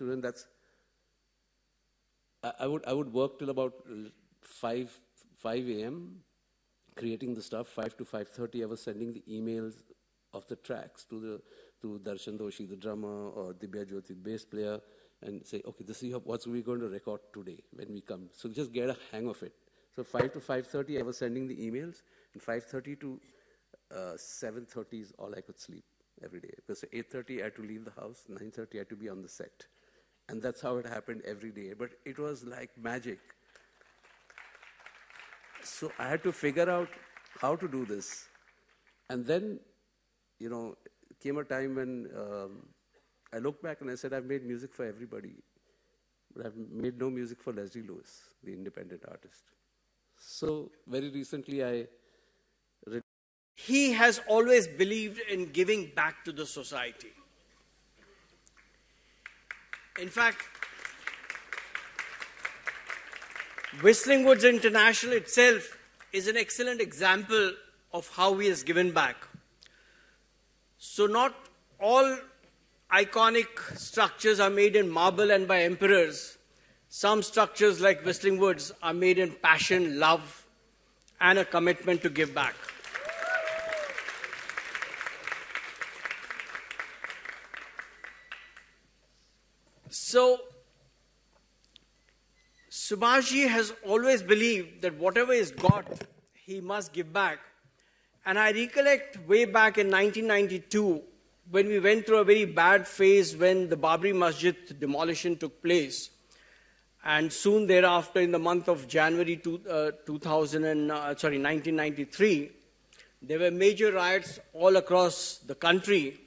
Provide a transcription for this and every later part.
student, I would work till about 5 a.m. creating the stuff. 5 to 5:30, I was sending the emails of the tracks to Darshan Doshi, the drummer, or Dibya Jyoti, the bass player, and say, okay, this is what we're going to record today when we come. So just get a hang of it. So 5 to 5:30, I was sending the emails, and 5:30 to 7:30 is all I could sleep every day. Because 8:30, I had to leave the house. 9:30, I had to be on the set. And that's how it happened every day. But it was like magic. So I had to figure out how to do this. And then, came a time when I looked back and I said, I've made music for everybody. But I've made no music for Leslie Lewis, the independent artist. So very recently, he has always believed in giving back to the society. In fact, Whistling Woods International itself is an excellent example of how he has given back. So not all iconic structures are made in marble and by emperors. Some structures like Whistling Woods are made in passion, love, and a commitment to give back. So, Subhashji has always believed that whatever he's got, he must give back. And I recollect way back in 1992, when we went through a very bad phase when the Babri Masjid demolition took place. And soon thereafter, in the month of January 1993, there were major riots all across the country.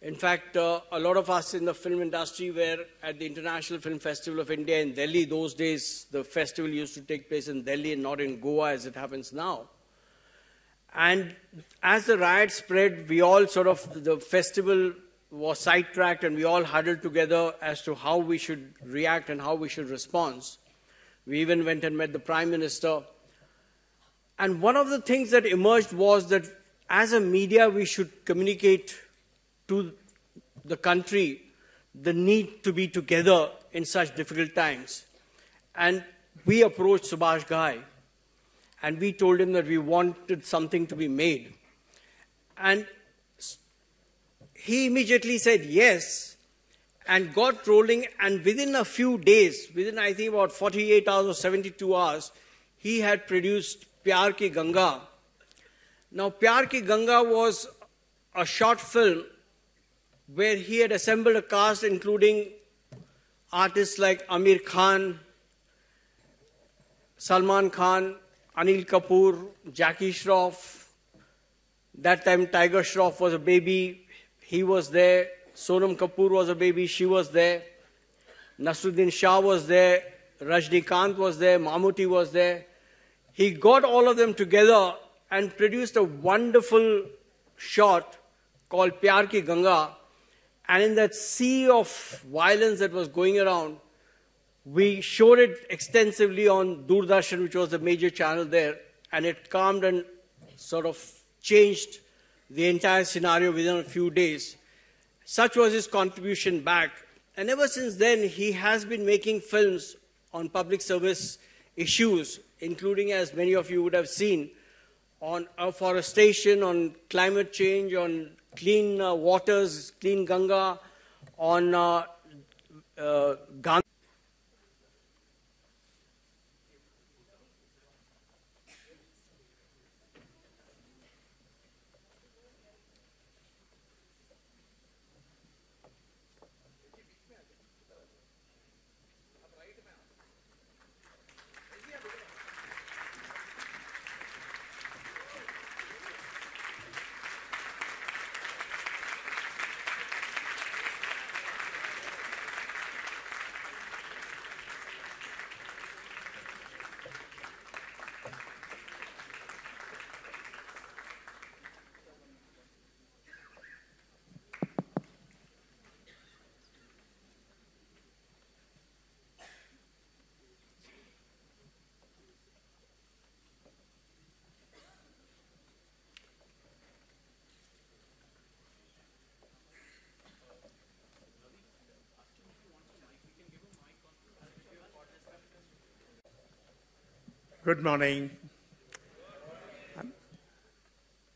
In fact, a lot of us in the film industry were at the International Film Festival of India in Delhi. Those days, the festival used to take place in Delhi and not in Goa as it happens now. And as the riot spread, the festival was sidetracked and we all huddled together as to how we should react and how we should respond. We even went and met the Prime Minister. And one of the things that emerged was that as a media, we should communicate to the country the need to be together in such difficult times. And we approached Subhash Ghai and we told him that we wanted something to be made. And he immediately said yes and got rolling, and within a few days, within I think about 48 hours or 72 hours, he had produced Pyar Ki Ganga. Now Pyar Ki Ganga was a short film where he had assembled a cast including artists like Amir Khan, Salman Khan, Anil Kapoor, Jackie Shroff. That time Tiger Shroff was a baby, he was there. Sonam Kapoor was a baby, she was there. Nasruddin Shah was there. Rajnikant was there. Mammootty was there. He got all of them together and produced a wonderful short called Pyar Ki Ganga. And in that sea of violence that was going around, we showed it extensively on Doordarshan, which was the major channel there, and it calmed and sort of changed the entire scenario within a few days. Such was his contribution back. And ever since then, he has been making films on public service issues, including, as many of you would have seen, on afforestation, on climate change, on clean waters, clean Ganga, on Gandhi. Good morning.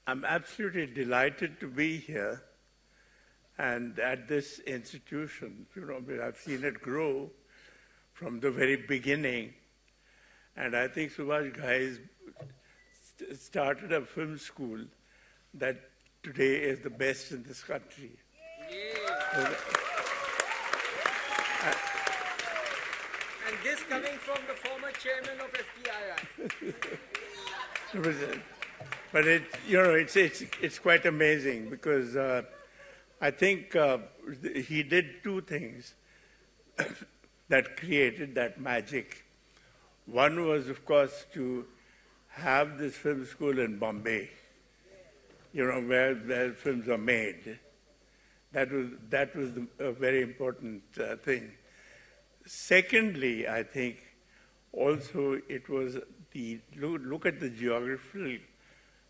I'm absolutely delighted to be here and at this institution. You know, I've seen it grow from the very beginning. And I think Subhash guys started a film school that today is the best in this country. Yeah. And this coming from the former chairman of FTII. But it's quite amazing because I think he did two things that created that magic. One was, of course, to have this film school in Bombay, you know, where films are made. That was a very important thing. Secondly, I think also it was look at the geographical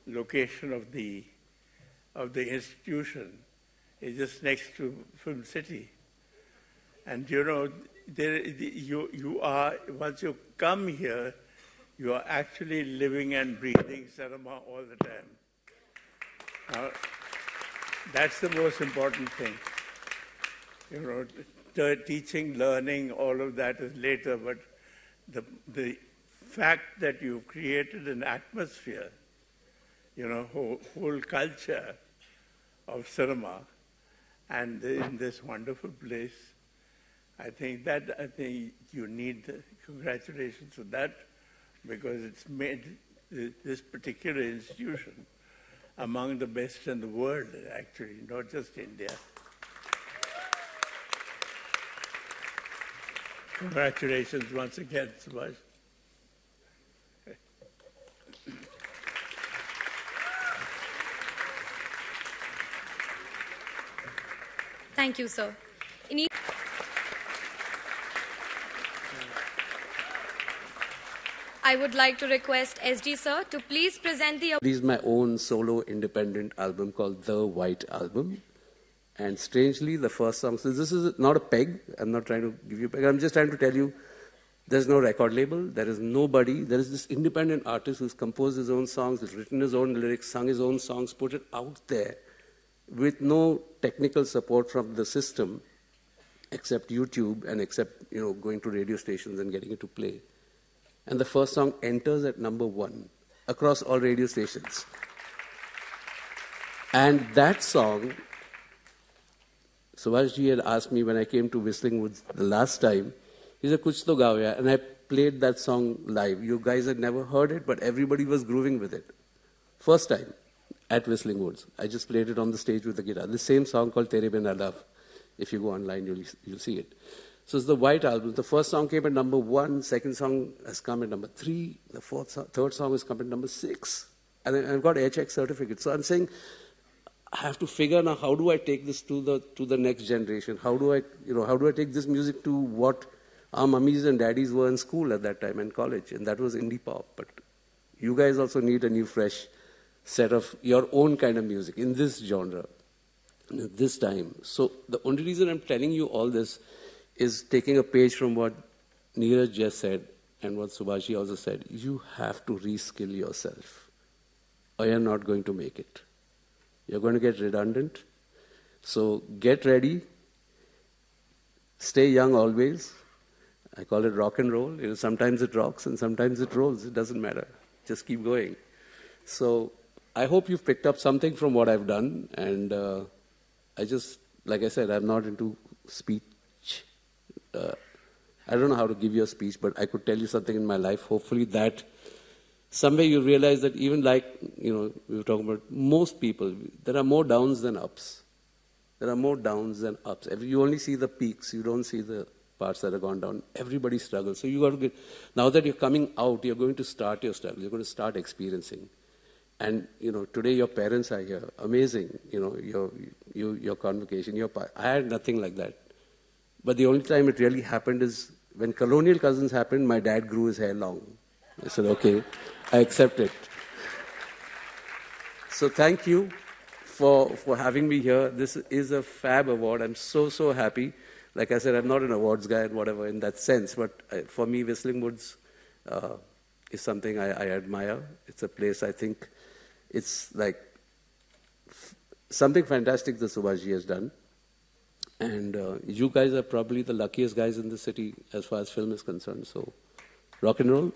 location of the institution. It's just next to Film City, and you know, you are, once you come here, you are actually living and breathing cinema all the time. Now, that's the most important thing. You know, teaching, learning, all of that is later, but the fact that you've created an atmosphere, you know, whole culture of cinema, and in this wonderful place, I think you need congratulations for that, because it's made this particular institution among the best in the world, actually, not just India. Congratulations once again, Subhash. Thank you, sir. I would like to request SG sir to please present the... This is my own solo independent album called The White Album. And strangely, the first song, so this is not a peg. I'm not trying to give you a peg. I'm just trying to tell you there's no record label. There is nobody. There is this independent artist who's composed his own songs, who's written his own lyrics, sung his own songs, put it out there with no technical support from the system except YouTube and except, you know, going to radio stations and getting it to play. And the first song enters at #1 across all radio stations. And that song, Subhash ji had asked me when I came to Whistling Woods the last time, he said, Kuch to gao yaar. And I played that song live. You guys had never heard it, but everybody was grooving with it. First time at Whistling Woods. I just played it on the stage with the guitar. The same song called Tere Bin Love. If you go online, you'll see it. So it's the White Album. The first song came at #1. Second song has come at #3. The third song has come at #6. And then I've got HX certificate. So I'm saying, I have to figure now, how do I take this to the next generation? How do I take this music to what our mummies and daddies were in school at that time and college? And that was indie pop. But you guys also need a new, fresh set of your own kind of music in this genre, this time. So the only reason I'm telling you all this is taking a page from what Neeraj just said and what Subhashi also said. You have to reskill yourself, or you're not going to make it. You're going to get redundant. So get ready. Stay young always. I call it rock and roll. You know, sometimes it rocks and sometimes it rolls. It doesn't matter. Just keep going. So I hope you've picked up something from what I've done. And like I said, I'm not into speech. I don't know how to give you a speech, but I could tell you something in my life. Hopefully that somewhere you realize that even like, you know, we were talking about most people, there are more downs than ups. There are more downs than ups. You only see the peaks. You don't see the parts that have gone down. Everybody struggles. So you got to get, now that you're coming out, you're going to start your struggle. You're going to start experiencing. And, you know, today your parents are here. Amazing. You know, your convocation, I had nothing like that. But the only time it really happened is when Colonial Cousins happened, my dad grew his hair long. I said, okay, I accept it. So thank you for having me here. This is a fab award. I'm so happy. Like I said, I'm not an awards guy and whatever in that sense, but for me, Whistling Woods is something I admire. It's a place, I think, it's like something fantastic that Subhashji has done. And you guys are probably the luckiest guys in the city as far as film is concerned. So, rock and roll.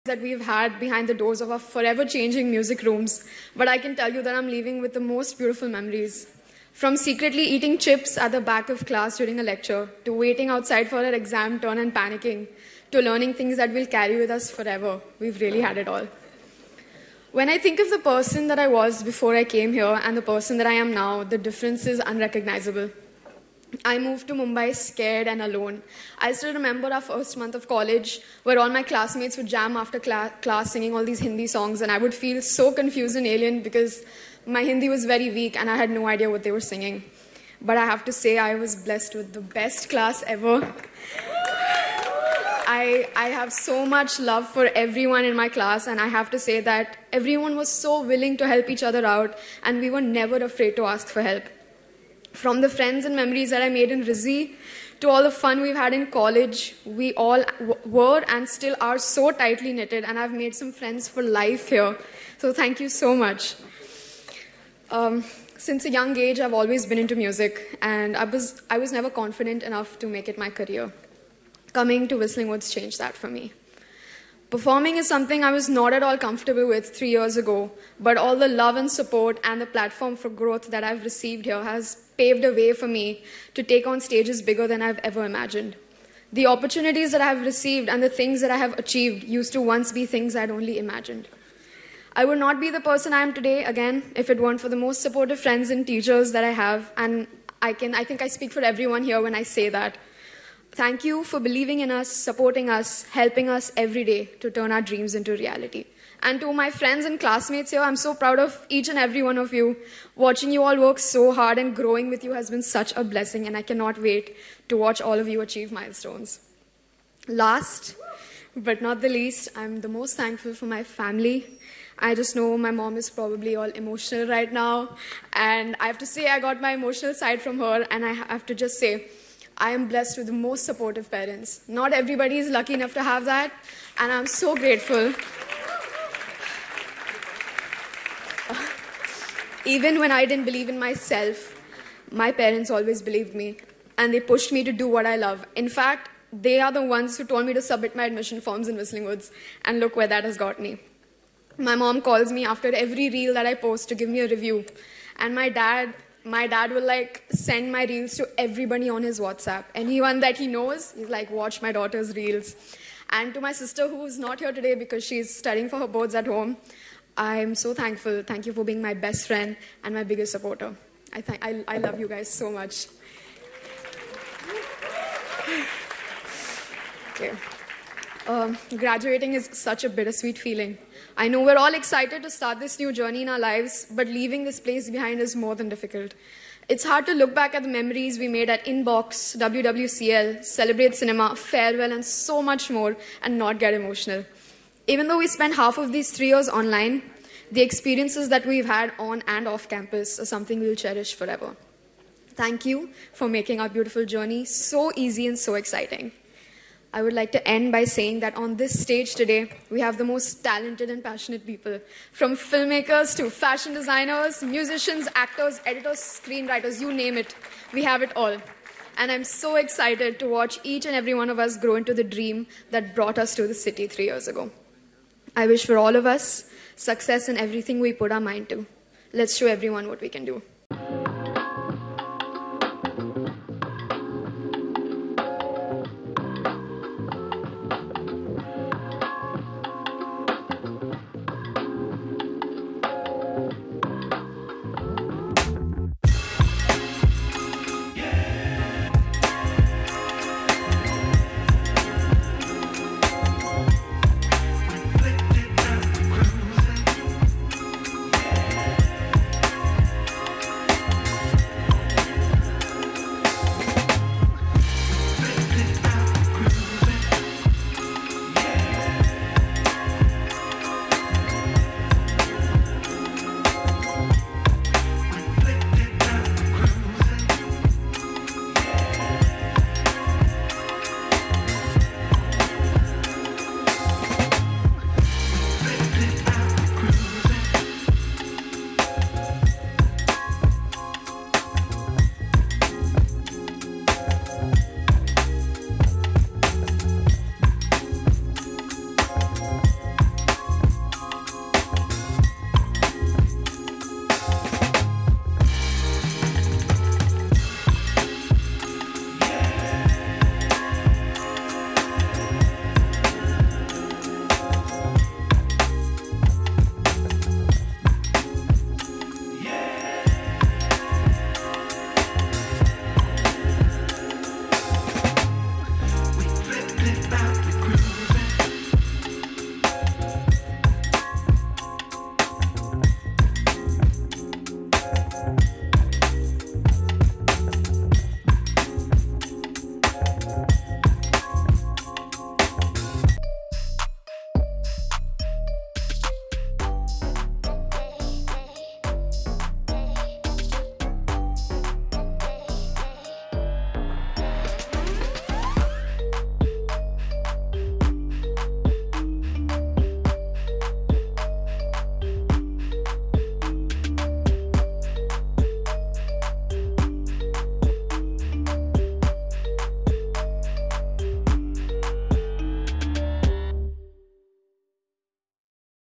that we've had behind the doors of our forever changing music rooms, but I can tell you that I'm leaving with the most beautiful memories. From secretly eating chips at the back of class during a lecture, to waiting outside for our exam turn and panicking, to learning things that will carry with us forever. We've really had it all. When I think of the person that I was before I came here and the person that I am now, the difference is unrecognizable. I moved to Mumbai scared and alone. I still remember our first month of college where all my classmates would jam after class singing all these Hindi songs, and I would feel so confused and alien because my Hindi was very weak and I had no idea what they were singing. But I have to say I was blessed with the best class ever. I have so much love for everyone in my class, and I have to say that everyone was so willing to help each other out, and we were never afraid to ask for help. From the friends and memories that I made in Rizzi to all the fun we've had in college, we all were and still are so tightly knitted, and I've made some friends for life here. So thank you so much. Since a young age, I've always been into music, and I was never confident enough to make it my career. Coming to Whistling Woods changed that for me. Performing is something I was not at all comfortable with 3 years ago, but all the love and support and the platform for growth that I've received here has paved a way for me to take on stages bigger than I've ever imagined. The opportunities that I've received and the things that I have achieved used to once be things I'd only imagined. I would not be the person I am today, again, if it weren't for the most supportive friends and teachers that I have, and I think I speak for everyone here when I say that. Thank you for believing in us, supporting us, helping us every day to turn our dreams into reality. And to my friends and classmates here, I'm so proud of each and every one of you. Watching you all work so hard and growing with you has been such a blessing, and I cannot wait to watch all of you achieve milestones. Last but not the least, I'm the most thankful for my family. I just know my mom is probably all emotional right now, and I have to say I got my emotional side from her, and I have to just say, I am blessed with the most supportive parents. Not everybody is lucky enough to have that, and I'm so grateful. Even when I didn't believe in myself, my parents always believed me, and they pushed me to do what I love. In fact, they are the ones who told me to submit my admission forms in Whistling Woods, and look where that has got me. My mom calls me after every reel that I post to give me a review, and my dad will send my reels to everybody on his WhatsApp. Anyone that he knows, he's like, watch my daughter's reels. And to my sister, who's not here today because she's studying for her boards at home, I'm so thankful. Thank you for being my best friend and my biggest supporter. I love you guys so much. Okay. Graduating is such a bittersweet feeling. I know we're all excited to start this new journey in our lives, but leaving this place behind is more than difficult. It's hard to look back at the memories we made at Inbox, WWCL, Celebrate Cinema, Farewell, and so much more, and not get emotional. Even though we spent half of these 3 years online, the experiences that we've had on and off campus are something we'll cherish forever. Thank you for making our beautiful journey so easy and so exciting. I would like to end by saying that on this stage today, we have the most talented and passionate people. From filmmakers to fashion designers, musicians, actors, editors, screenwriters, you name it. We have it all. And I'm so excited to watch each and every one of us grow into the dream that brought us to the city 3 years ago. I wish for all of us success in everything we put our mind to. Let's show everyone what we can do.